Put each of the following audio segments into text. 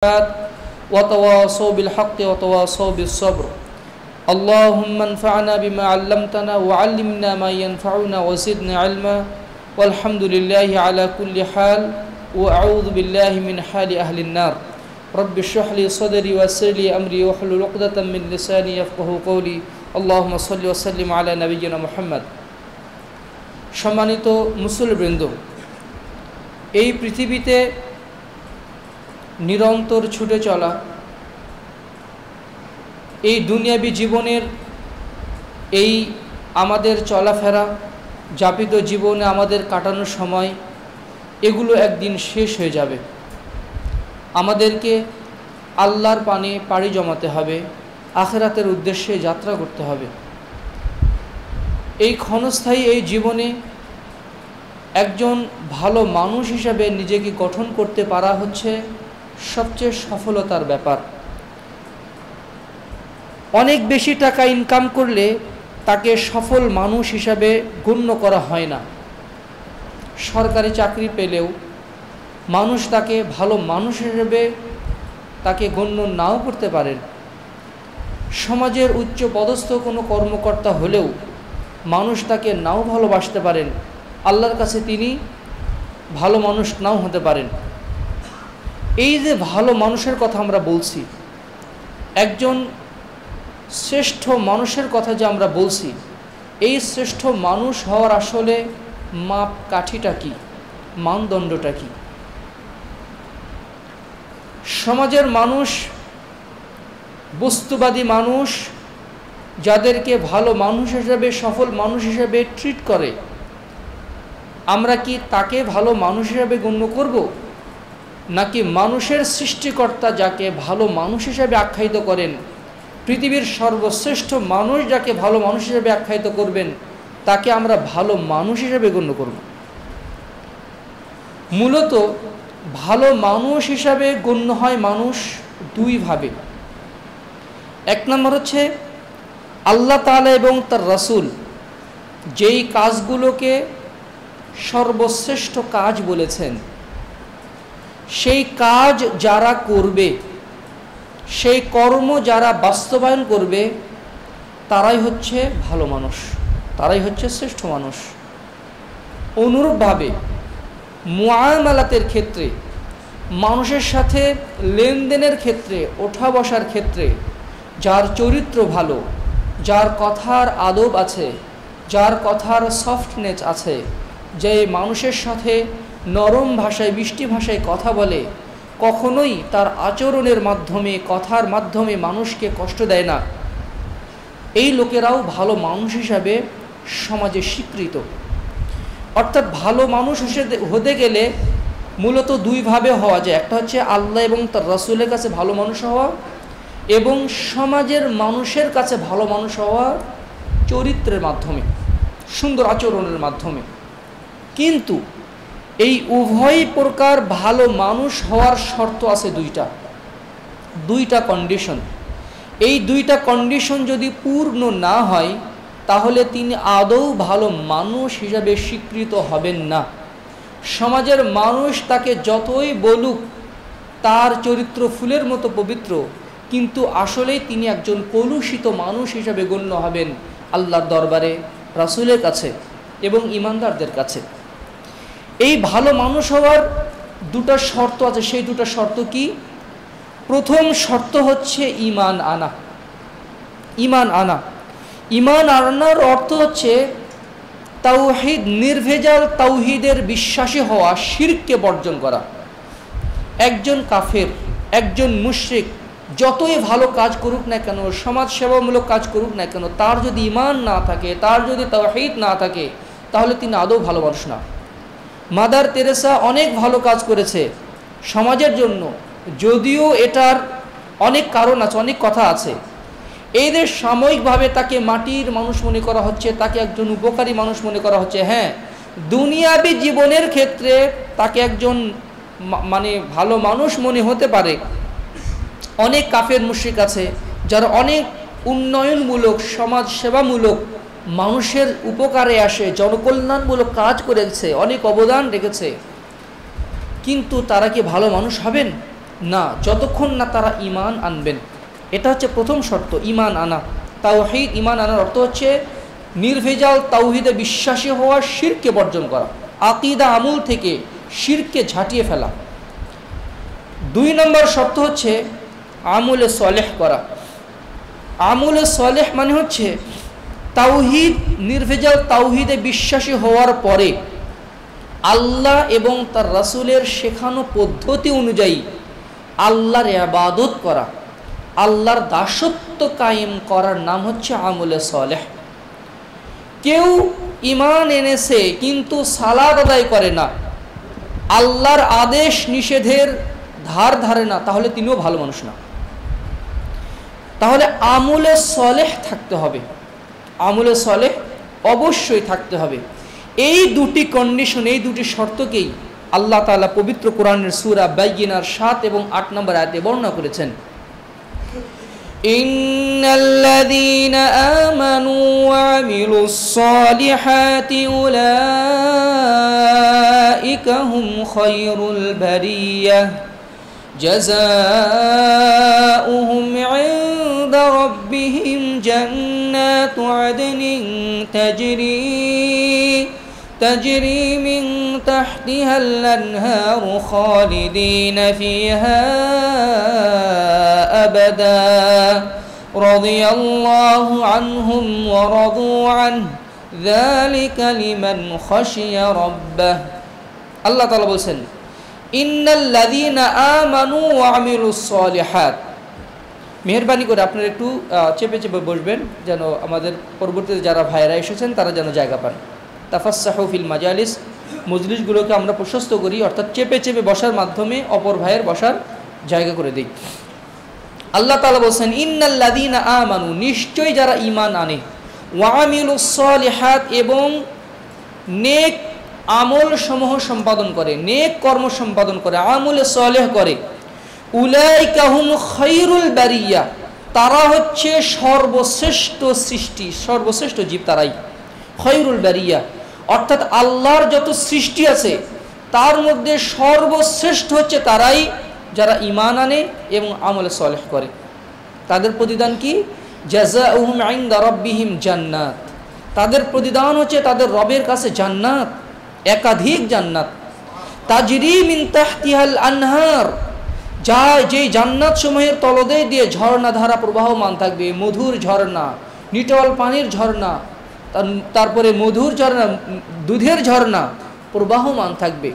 وتواصوا بالحق وتواصوا بالصبر اللهم انفعنا بما علمتنا وعلمنا ما ينفعنا وزدنا علما والحمد لله على كل حال وأعوذ بالله من حال أهل النار رب اشرح لي صدري ويسر لي أمري واحلل عقدة من لساني يفقهوا قولي اللهم صل وسلم على نبينا محمد। সম্মানিত মুসলিমবৃন্দ, এই পৃথিবীতে নিরন্তর ছুটে চলা এই দুনিয়াবী জীবনের এই আমাদের চলাফেরা যাপিত জীবনে আমাদের কাটানোর সময় এগুলো একদিন শেষ হয়ে যাবে। আমাদেরকে আল্লাহর পানে পাড়ি জমাতে হবে, আখিরাতের উদ্দেশ্যে যাত্রা করতে হবে। এই ক্ষণস্থায়ী এই জীবনে একজন ভালো মানুষ হিসাবে নিজেকে গঠন করতে পারা হচ্ছে সবচেয়ে সফলতার ব্যাপার। অনেক বেশি টাকা ইনকাম করলে তাকে সফল মানুষ হিসাবে গণ্য করা হয় না। সরকারি চাকরি পেলেও মানুষ তাকে ভালো মানুষ হিসেবে তাকে গণ্য নাও করতে পারেন। সমাজের উচ্চ পদস্থ কোনো কর্মকর্তা হলেও মানুষ তাকে নাও ভালোবাসতে পারেন, আল্লাহর কাছে তিনি ভালো মানুষ নাও হতে পারেন। এই যে ভালো মানুষের কথা আমরা বলছি, একজন শ্রেষ্ঠ মানুষের কথা যে আমরা বলছি, এই শ্রেষ্ঠ মানুষ হওয়ার আসলে মাপকাঠিটা কি, মানদণ্ডটা কি? সমাজের মানুষ, বস্তুবাদী মানুষ যাদেরকে ভালো মানুষ হিসেবে, সফল মানুষ হিসেবে ট্রিট করে, আমরা কি তাকে ভালো মানুষ হিসেবে গণ্য করব, নাকি মানুষের সৃষ্টিকর্তা যাকে ভালো মানুষ হিসেবে আখ্যায়িত করেন, পৃথিবীর সর্বশ্রেষ্ঠ মানুষ যাকে ভালো মানুষ হিসেবে আখ্যায়িত করবেন, তাকে আমরা ভালো মানুষ হিসেবে গণ্য করব? মূলত ভালো মানুষ হিসাবে গণ্য হয় মানুষ দুইভাবে। এক নম্বর হচ্ছে আল্লাহ তাআলা এবং তার রাসূল যেই কাজগুলোকে সর্বশ্রেষ্ঠ কাজ বলেছেন, সেই কাজ যারা করবে, সেই কর্ম যারা বাস্তবায়ন করবে, তারাই হচ্ছে ভালো মানুষ, তারাই হচ্ছে শ্রেষ্ঠ মানুষ। অনুরূপভাবে মুআমালাতের ক্ষেত্রে, মানুষের সাথে লেনদেনের ক্ষেত্রে, ওঠা বসার ক্ষেত্রে যার চরিত্র ভালো, যার কথার আদব আছে, যার কথার সফটনেস আছে, যে মানুষের সাথে নরম ভাষায়, মিষ্টি ভাষায় কথা বলে, কখনোই তার আচরণের মাধ্যমে, কথার মাধ্যমে মানুষকে কষ্ট দেয় না, এই লোকেরাও ভালো মানুষ হিসাবে সমাজে স্বীকৃত। অর্থাৎ ভালো মানুষ হতে গেলে মূলত দুইভাবে হওয়া যায়। একটা হচ্ছে আল্লাহ এবং তার রাসূলের কাছে ভালো মানুষ হওয়া, এবং সমাজের মানুষের কাছে ভালো মানুষ হওয়া চরিত্রের মাধ্যমে, সুন্দর আচরণের মাধ্যমে। কিন্তু এই উভয় প্রকার ভালো মানুষ হওয়ার শর্ত আছে দুইটা কন্ডিশন। এই দুইটা কন্ডিশন যদি পূর্ণ না হয়, তাহলে তিনি আদৌ ভালো মানুষ হিসাবে স্বীকৃত হবেন না। সমাজের মানুষ তাকে যতই বলুক তার চরিত্র ফুলের মতো পবিত্র, কিন্তু আসলেই তিনি একজন কলুষিত মানুষ হিসাবে গণ্য হবেন আল্লাহর দরবারে, রাসূলের কাছে এবং ঈমানদারদের কাছে। এই ভালো মানুষ হওয়ার দুটো শর্ত আছে। সেই দুটো শর্ত কি? প্রথম শর্ত হচ্ছে ঈমান আনা। ঈমান আনা, ঈমান আনার অর্থ হচ্ছে তাওহীদ, নির্ভেজাল তাওহীদের বিশ্বাসী হওয়া, শিরককে বর্জন করা। একজন কাফের, একজন মুশরিক যতই ভালো কাজ করুক না কেন, সমাজ সেবামূলক কাজ করুক না কেন, তার যদি ঈমান না থাকে, তার যদি তাওহীদ না থাকে, তাহলে তিনি আদৌ ভালো মানুষ না। মাদার তেরেসা অনেক ভালো কাজ করেছে সমাজের জন্য, যদিও এটার অনেক কারণ আছে, অনেক কথা আছে। এদের সাময়িকভাবে তাকে মাটির মানুষ মনে করা হচ্ছে, তাকে একজন উপকারী মানুষ মনে করা হচ্ছে। হ্যাঁ, দুনিয়াবী জীবনের ক্ষেত্রে তাকে একজন ভালো মানুষ মনে হতে পারে। অনেক কাফের মুশরিক আছে যারা অনেক উন্নয়নমূলক, সমাজ সেবামূলক, মানুষের উপকারে আসে, জনকল্যাণমূলক কাজ করেছে, অনেক অবদান রেখেছে, কিন্তু তারা কি ভালো মানুষ হবেন? না, যতক্ষণ না তারা ঈমান আনবেন। এটা হচ্ছে প্রথম শর্ত, ঈমান আনা। তাওহীদ, ঈমান আনার অর্থ হচ্ছে নির্ভেজাল তাওহীদে বিশ্বাসী হওয়া, শিরকে বর্জন করা, আকীদা আমল থেকে শিরকে ঝাঁটিয়ে ফেলা। 2 নম্বর শর্ত হচ্ছে আমলে সলেহ করা। আমলে সলেহ মানে হচ্ছে তাওহীদ, নির্ভেজাল তাওহীদে বিশ্বাসী হওয়ার পরে আল্লাহ এবং তার রাসূলের শেখানো পদ্ধতি অনুযায়ী আল্লাহর ইবাদত করা, আল্লাহর দাসত্ব কায়েম করার নাম হচ্ছে আমলে সলেহ। কেউ ঈমান এনেছে কিন্তু সালাত আদায় করে না, আল্লাহর আদেশ নিষেধের ধার ধারে না, তাহলে তিনিও ভালো মানুষ না। তাহলে আমলে সলেহ থাকতে হবে, আমলে সলেহ অবশ্যই থাকতে হবে। এই দুটি কন্ডিশন, এই দুটি শর্তকেই আল্লাহ তাআলা পবিত্র কোরআনের সূরা বাইয়িনার 7 এবং 8 নম্বর আয়াতে বর্ণনা করেছেন। ইন্নাল্লাযীনা আমানু ওয়া আমিলুস সালিহাতি উলাইকা হুম খায়রুল বারিয়াহ জাযাউহুম ইনদা রাব্বিহিম জান্নাতু আদনিন تجري من تحتها الأنهار خالدين فيها أبدا رضي الله عنهم ورضوا عنه ذلك لمن خشي ربه الله تعالى বলেন ইন্নাল লাযীনা আমানু ওয়া আমিলুস সালিহাত। মেহেরবানি করে আপনারা একটু চেপে চেপে বসবেন, যেন আমাদের পরবর্তীতে যারা ভাইরা এসেছেন তারা যেন জায়গা পান। তাফাসসাহু ফিল মাজালিস, মজলিসগুলোকে আমরা প্রশস্ত করি, অর্থাৎ চেপে চেপে বসার মাধ্যমে অপর ভাইয়ের বসার জায়গা করে দিই। আল্লাহ তাআলা বলেন ইন্নাল্লাযীনা আমানু, নিশ্চয়ই যারা ঈমান আনে, ওয়া আমিলুস সালিহাত, এবং নেক আমল সমূহ সম্পাদন করে, নেক কর্ম সম্পাদন করে, আমলে সালেহ করে, উলাইকা হুম খায়রুল বারিয়া, তারা হচ্ছে সর্বশ্রেষ্ঠ সৃষ্টি, সর্বশ্রেষ্ঠ জীব তারাই। খায়রুল বারিয়া অর্থাৎ আল্লাহর যত সৃষ্টি আছে তার মধ্যে সর্বশ্রেষ্ঠ হচ্ছে তারাই যারা ঈমান আনে এবং আমলে সালেহ করে। তাদের প্রতিদান কি? জাযাউহুম ইনদা রাব্বিহিম জান্নাত, তাদের প্রতিদান হচ্ছে তাদের রবের কাছে জান্নাত, একাধিক জান্নাত। তাজরি মিন তাহতিহাল আনহার, যা যেই জান্নাত সমূহের তলদেশ দিয়ে ঝর্ণা ধারা প্রবাহমান থাকবে, মধুর ঝর্ণা, নিটল পানির ঝর্ণা, তারপরে মধুর ঝর্ণা, দুধের ঝর্ণা প্রবাহমান থাকবে।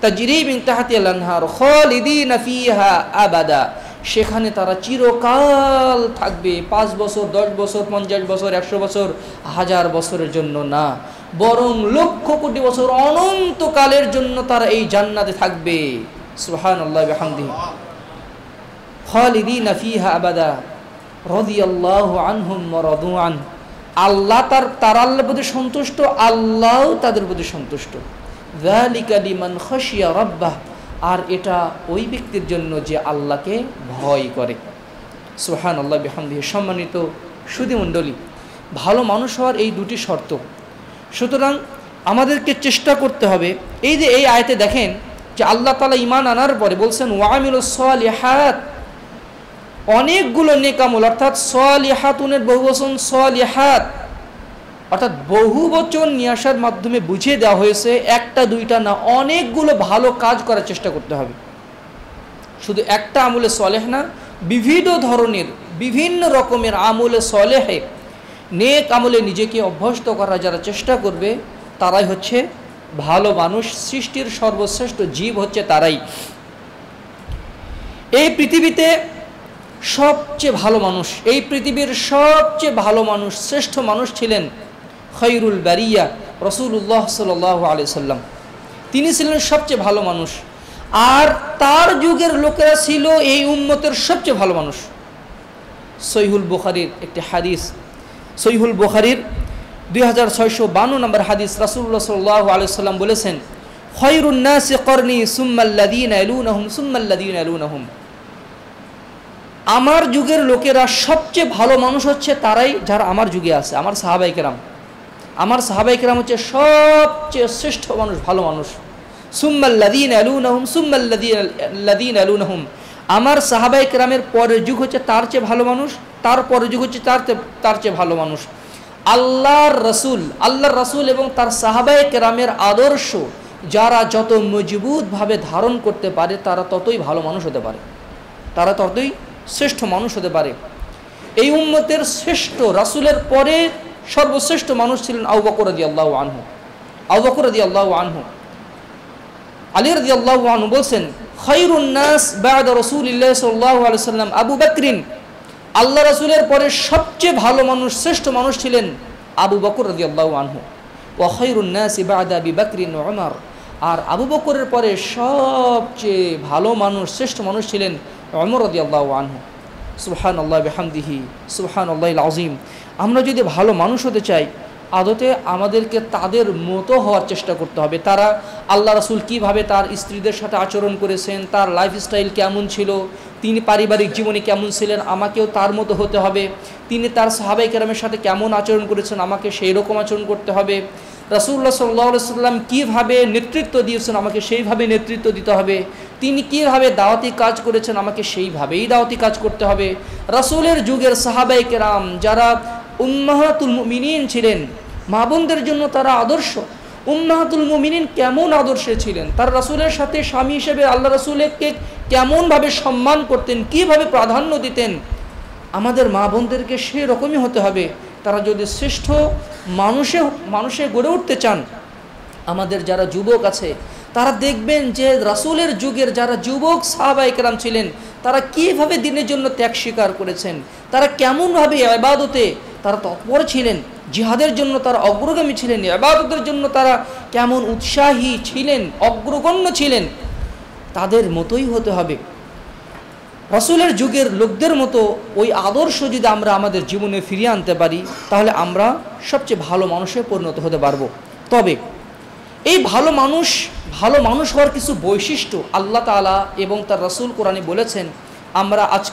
তাজরি মিন তাহতিহাল আনহার খালিদিনা ফিহা আবাদা, সেখানে তারা চিরকাল থাকবে। 5 বছর, 10 বছর, 50 বছর, 100 বছর, 1000 বছরের জন্য না, বরং লক্ষ কোটি বছর, অনন্তকালের জন্য তারা এই জান্নাতে থাকবে। সুবহানাল্লাহি ওয়া বিহামদিহি, খালিদিনা ফিহা আবাদা রাদিয়াল্লাহু আনহুম ওয়া রাদু আন। আল্লাহ তারা আল্লাহর প্রতি সন্তুষ্ট, আল্লাহও তাদের প্রতি সন্তুষ্ট। যালিকা লিমান খাশিয়া রাব্বাহ, আর এটা ওই ব্যক্তির জন্য যে আল্লাহকে ভয় করে। সুবহানাল্লাহি ওয়া বিহামদিহি। সম্মানিত সুধীমণ্ডলী, ভালো মানুষ হওয়ার এই দুটি শর্ত। সুতরাং আমাদেরকে চেষ্টা করতে হবে। এই যে এই আয়াতে দেখেন যে আল্লাহ তাআলা ঈমান আনার পরে বলছেন ওয়া আমিলুস সালিহাত, অনেকগুলো নেক আমল, অর্থাৎ সালিহাতুনের বহুবচন সালিহাত, অর্থাৎ বহুবচন নিয়ে আসার মাধ্যমে বুঝিয়ে দেওয়া হয়েছে একটা দুইটা না, অনেকগুলো ভালো কাজ করার চেষ্টা করতে হবে। শুধু একটা আমলে সলেহ না, বিবিধ ধরনের বিভিন্ন রকমের আমলে সলেহে, নেক আমলে নিজেকে অভ্যস্ত করা যারা চেষ্টা করবে তারাই হচ্ছে ভালো মানুষ। সৃষ্টির সর্বশ্রেষ্ঠ জীব হচ্ছে তারাই। এই পৃথিবীতে সবচেয়ে ভালো মানুষ, এই পৃথিবীর সবচেয়ে ভালো মানুষ, শ্রেষ্ঠ মানুষ ছিলেন খায়রুল বারিয়া রাসূলুল্লাহ সাল্লাল্লাহু আলাইহি সাল্লাম। তিনি ছিলেন সবচেয়ে ভালো মানুষ, আর তার যুগের লোকেরা ছিল এই উম্মতের সবচেয়ে ভালো মানুষ। সহিহুল বুখারীর একটি হাদিস, সহিহুল বুখারীর 2652 নম্বর হাদিস, রাসূলুল্লাহ সাল্লাল্লাহু আলাইহি সাল্লাম বলেছেন খায়রুন নাসি করনি সুম্মাল্লাযীনা ইয়ালুনহুম সুম্মাল্লাযীনা ইয়ালুনহুম, আমার যুগের লোকেরা সবচেয়ে ভালো মানুষ হচ্ছে তারাই যারা আমার যুগে আছে, আমার সাহাবায়ে কেরাম। আমার সাহাবায়ে কেরাম হচ্ছে সবচেয়ে শ্রেষ্ঠ মানুষ, ভালো মানুষ। সুম্মাল্লাযীনা ইয়ালুনহুম সুম্মাল্লাযীনা ইয়ালুনহুম, আমার সাহাবায়ে কেরামের পরের যুগ হচ্ছে তার চেয়ে ভালো মানুষ, তার পরের যুগ হচ্ছে তার চেয়ে ভালো মানুষ। আল্লাহর রাসূল এবং তার সাহাবায়ে কেরামের আদর্শ যারা যত মজবুতভাবে ধারণ করতে পারে তারা ততই ভালো মানুষ হতে পারে, তারা ততই শ্রেষ্ঠ মানুষ হতে পারে। এই উম্মতের শ্রেষ্ঠ, রাসূলের পরে সর্বশ্রেষ্ঠ মানুষ ছিলেন আবু বকর রাদিয়াল্লাহু আনহু। আবু বকর রাদিয়াল্লাহু আনহু, আলী রাদিয়াল্লাহু আনহু বলছেন, খায়রুন নাস বা'দা রাসূলিল্লাহ সাল্লাল্লাহু আলাইহি ওয়াসাল্লাম আবু বকরিন, আল্লাহ রাসূলের পরে সবচেয়ে ভালো মানুষ, শ্রেষ্ঠ মানুষ ছিলেন আবু বকর রাদিয়াল্লাহু আনহু। ওয়া খায়রুন নাসি বা'দা আবি বকরিন ওমর, আর আবু বকরের পরে সবচেয়ে ভালো মানুষ, শ্রেষ্ঠ মানুষ ছিলেন ওমর রাদিয়াল্লাহু আনহু। সুবহানাল্লাহ বিহামদিহি সুবহানাল্লাহিল আযীম। আমরা যদি ভালো মানুষ হতে চাই, আদতে আমাদেরকে তাদের মতো হওয়ার চেষ্টা করতে হবে। তারা আল্লাহ রাসূল কীভাবে তার স্ত্রীদের সাথে আচরণ করেছেন, তার লাইফস্টাইল কেমন ছিল, তিনি পারিবারিক জীবনে কেমন ছিলেন, আমাকেও তার মতো হতে হবে। তিনি তার সাহাবায়ে কেরামের সাথে কেমন আচরণ করেছেন, আমাকে সেই রকম আচরণ করতে হবে। রাসূলুল্লাহ সাল্লাল্লাহু আলাইহি ওয়াসাল্লাম কীভাবে নেতৃত্ব দিয়েছেন, আমাকে সেইভাবে নেতৃত্ব দিতে হবে। তিনি কীভাবে দাওয়াতি কাজ করেছেন, আমাকে সেইভাবেই দাওয়াতি কাজ করতে হবে। রাসূলের যুগের সাহাবায়ে কেরাম যারা উম্মাহাতুল মুমিনিন ছিলেন, মা বোনদের জন্য তারা আদর্শ। উম্মাহাতুল মুমিনিন কেমন আদর্শে ছিলেন, তার রাসূলের সাথে স্বামী হিসেবে আল্লাহ রাসূলকে কেমনভাবে সম্মান করতেন, কিভাবে প্রাধান্য দিতেন, আমাদের মা বোনদেরকে সেই রকমই হতে হবে। তারা যদি শ্রেষ্ঠ মানুষে গড়ে উঠতে চান, আমাদের যারা যুবক আছে তারা দেখবেন যে রাসূলের যুগের যারা যুবক সাহাবায়ে কেরাম ছিলেন তারা কীভাবে দিনের জন্য ত্যাগ স্বীকার করেছেন, তারা কেমনভাবে ইবাদতে তারা তৎপর ছিলেন, জিহাদের জন্য তারা অগ্রগামী ছিলেন, ইবাদতের জন্য তারা কেমন উৎসাহী ছিলেন, অগ্রগণ্য ছিলেন। তাদের মতোই হতে হবে। রাসূলের যুগের লোকদের মতো ওই আদর্শ যদি আমরা আমাদের জীবনে ফিরিয়ে আনতে পারি, তাহলে আমরা সবচেয়ে ভালো মানুষে পরিণত হতে পারবো। তবে এই ভালো মানুষ হওয়ার কিছু বৈশিষ্ট্য আল্লাহ তাআলা এবং তার রাসূল কোরআনে বলেছেন। আমরা আজকে